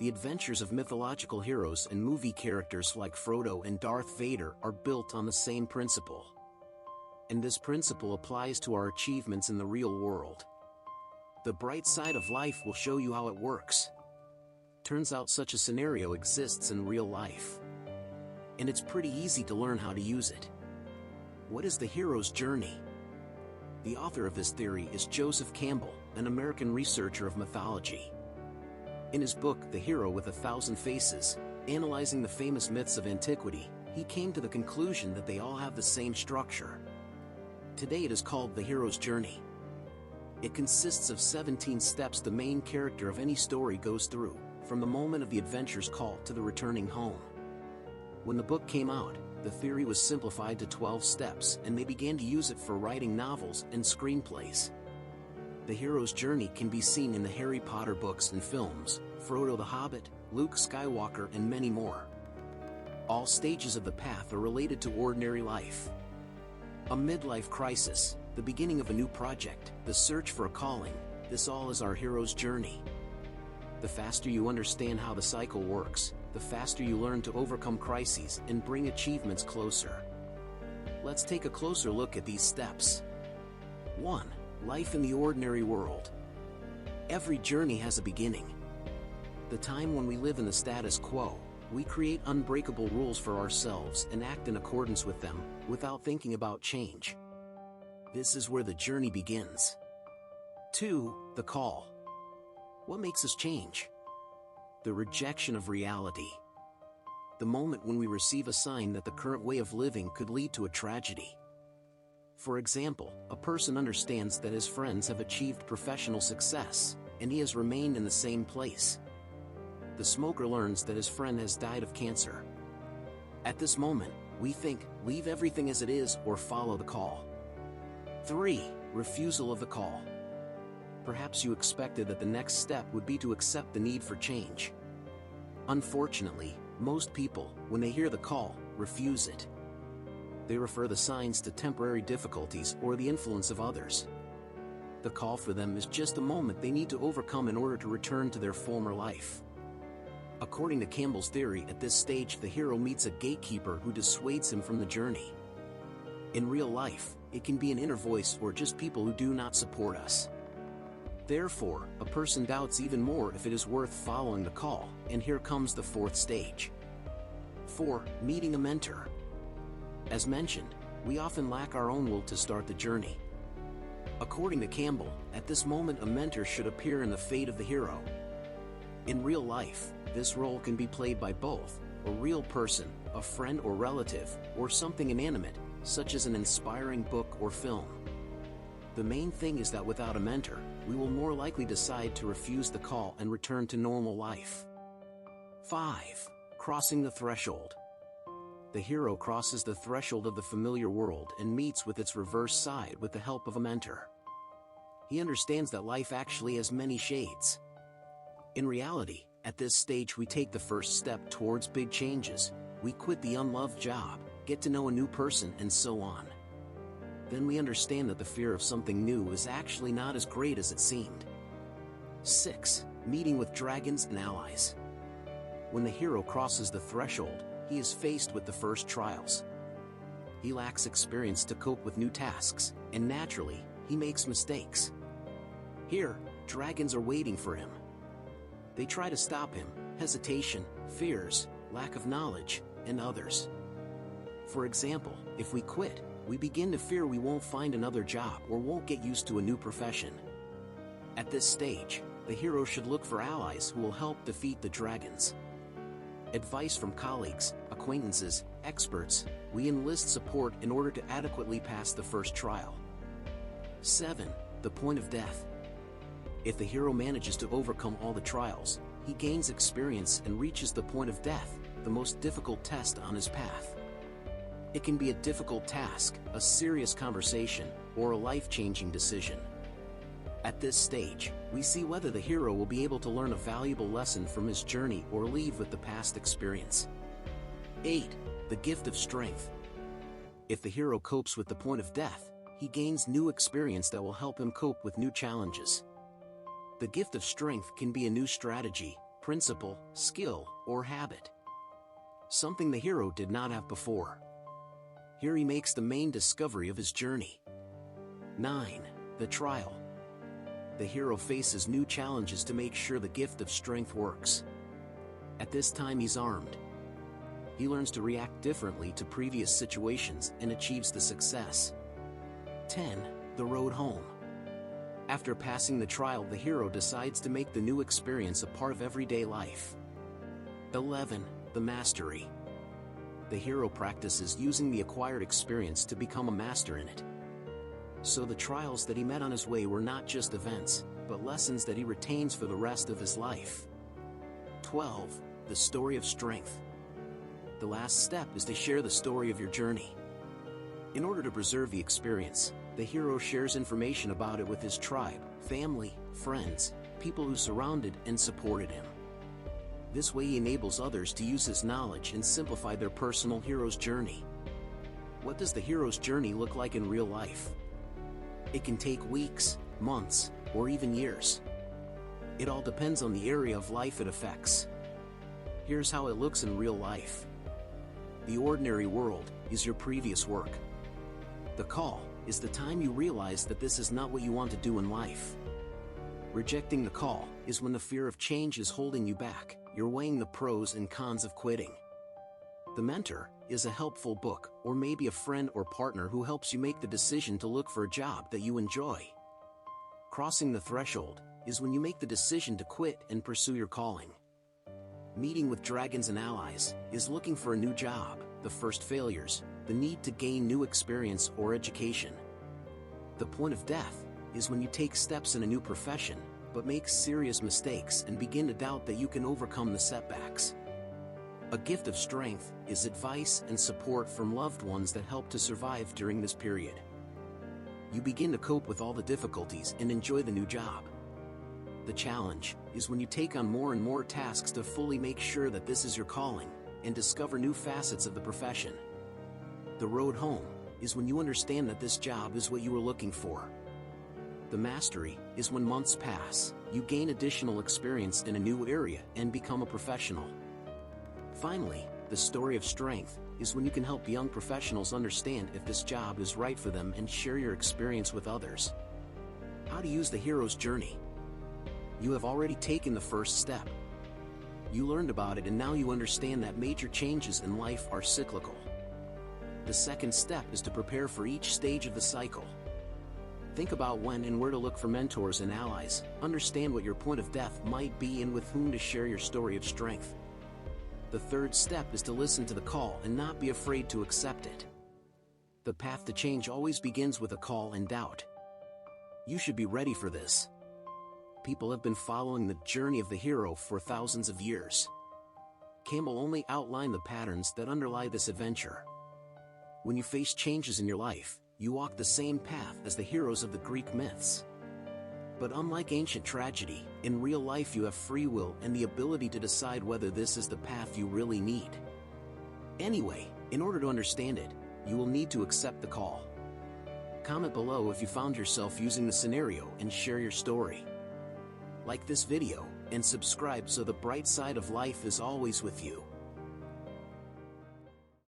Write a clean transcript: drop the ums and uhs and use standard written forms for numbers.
The adventures of mythological heroes and movie characters like Frodo and Darth Vader are built on the same principle. And this principle applies to our achievements in the real world. The bright side of life will show you how it works. Turns out such a scenario exists in real life. And it's pretty easy to learn how to use it. What is the hero's journey? The author of this theory is Joseph Campbell, an American researcher of mythology. In his book, The Hero with a Thousand Faces, analyzing the famous myths of antiquity, he came to the conclusion that they all have the same structure. Today it is called the hero's journey. It consists of 17 steps the main character of any story goes through, from the moment of the adventure's call to the returning home. When the book came out, the theory was simplified to 12 steps, and they began to use it for writing novels and screenplays. The hero's journey can be seen in the Harry Potter books and films, Frodo the Hobbit, Luke Skywalker, and many more. All stages of the path are related to ordinary life. A midlife crisis, the beginning of a new project, the search for a calling, this all is our hero's journey. The faster you understand how the cycle works, the faster you learn to overcome crises and bring achievements closer. Let's take a closer look at these steps. 1. Life in the ordinary world. Every journey has a beginning. The time when we live in the status quo, we create unbreakable rules for ourselves and act in accordance with them, without thinking about change. This is where the journey begins. 2. The call. What makes us change? The rejection of reality. The moment when we receive a sign that the current way of living could lead to a tragedy. For example, a person understands that his friends have achieved professional success, and he has remained in the same place. The smoker learns that his friend has died of cancer. At this moment, we think, leave everything as it is or follow the call. 3. Refusal of the call. Perhaps you expected that the next step would be to accept the need for change. Unfortunately, most people, when they hear the call, refuse it. They refer the signs to temporary difficulties or the influence of others. The call for them is just a moment they need to overcome in order to return to their former life. According to Campbell's theory, at this stage the hero meets a gatekeeper who dissuades him from the journey. In real life, it can be an inner voice or just people who do not support us. Therefore, a person doubts even more if it is worth following the call, and here comes the 4th stage. 4. Meeting a mentor. As mentioned, we often lack our own will to start the journey. According to Campbell, at this moment a mentor should appear in the fate of the hero. In real life, this role can be played by both, a real person, a friend or relative, or something inanimate, such as an inspiring book or film. The main thing is that without a mentor, we will more likely decide to refuse the call and return to normal life. 5. Crossing the threshold. The hero crosses the threshold of the familiar world and meets with its reverse side with the help of a mentor. He understands that life actually has many shades. In reality, at this stage we take the first step towards big changes. We quit the unloved job, get to know a new person, and so on. Then we understand that the fear of something new is actually not as great as it seemed. 6. Meeting with dragons and allies. When the hero crosses the threshold, he is faced with the first trials. He lacks experience to cope with new tasks, and naturally, he makes mistakes. Here, dragons are waiting for him. They try to stop him: hesitation, fears, lack of knowledge, and others. For example, if we quit, we begin to fear we won't find another job or won't get used to a new profession. At this stage, the hero should look for allies who will help defeat the dragons. Advice from colleagues, acquaintances, experts, we enlist support in order to adequately pass the first trial. 7. The point of death. If the hero manages to overcome all the trials, he gains experience and reaches the point of death, the most difficult test on his path. It can be a difficult task, a serious conversation, or a life-changing decision. At this stage, we see whether the hero will be able to learn a valuable lesson from his journey or leave with the past experience. 8. The gift of strength. If the hero copes with the point of death, he gains new experience that will help him cope with new challenges. The gift of strength can be a new strategy, principle, skill, or habit. Something the hero did not have before. Here he makes the main discovery of his journey. 9. The trial. The hero faces new challenges to make sure the gift of strength works. At this time he's armed. He learns to react differently to previous situations and achieves the success. 10. The road home. After passing the trial, the hero decides to make the new experience a part of everyday life. 11. The mastery. The hero practices using the acquired experience to become a master in it. So the trials that he met on his way were not just events, but lessons that he retains for the rest of his life. 12. The story of strength. The last step is to share the story of your journey. In order to preserve the experience, the hero shares information about it with his tribe, family, friends, people who surrounded and supported him. This way he enables others to use his knowledge and simplify their personal hero's journey. What does the hero's journey look like in real life? It can take weeks, months, or even years. It all depends on the area of life it affects. Here's how it looks in real life. The ordinary world is your previous work. The call is the time you realize that this is not what you want to do in life. Rejecting the call is when the fear of change is holding you back. You're weighing the pros and cons of quitting. The mentor is a helpful book, or maybe a friend or partner who helps you make the decision to look for a job that you enjoy. Crossing the threshold is when you make the decision to quit and pursue your calling. Meeting with dragons and allies is looking for a new job, the first failures, the need to gain new experience or education. The point of death is when you take steps in a new profession, but make serious mistakes and begin to doubt that you can overcome the setbacks. A gift of strength is advice and support from loved ones that help to survive during this period. You begin to cope with all the difficulties and enjoy the new job. The challenge is when you take on more and more tasks to fully make sure that this is your calling and discover new facets of the profession. The road home is when you understand that this job is what you were looking for. The mastery is when months pass, you gain additional experience in a new area and become a professional. Finally, the story of strength is when you can help young professionals understand if this job is right for them and share your experience with others. How to use the hero's journey. You have already taken the first step. You learned about it and now you understand that major changes in life are cyclical. The second step is to prepare for each stage of the cycle. Think about when and where to look for mentors and allies, understand what your point of death might be and with whom to share your story of strength. The third step is to listen to the call and not be afraid to accept it. The path to change always begins with a call and doubt. You should be ready for this. People have been following the journey of the hero for thousands of years. Camel only outlined the patterns that underlie this adventure. When you face changes in your life, you walk the same path as the heroes of the Greek myths. But unlike ancient tragedy, in real life you have free will and the ability to decide whether this is the path you really need. Anyway, in order to understand it, you will need to accept the call. Comment below if you found yourself using the scenario and share your story. Like this video, and subscribe so the bright side of life is always with you.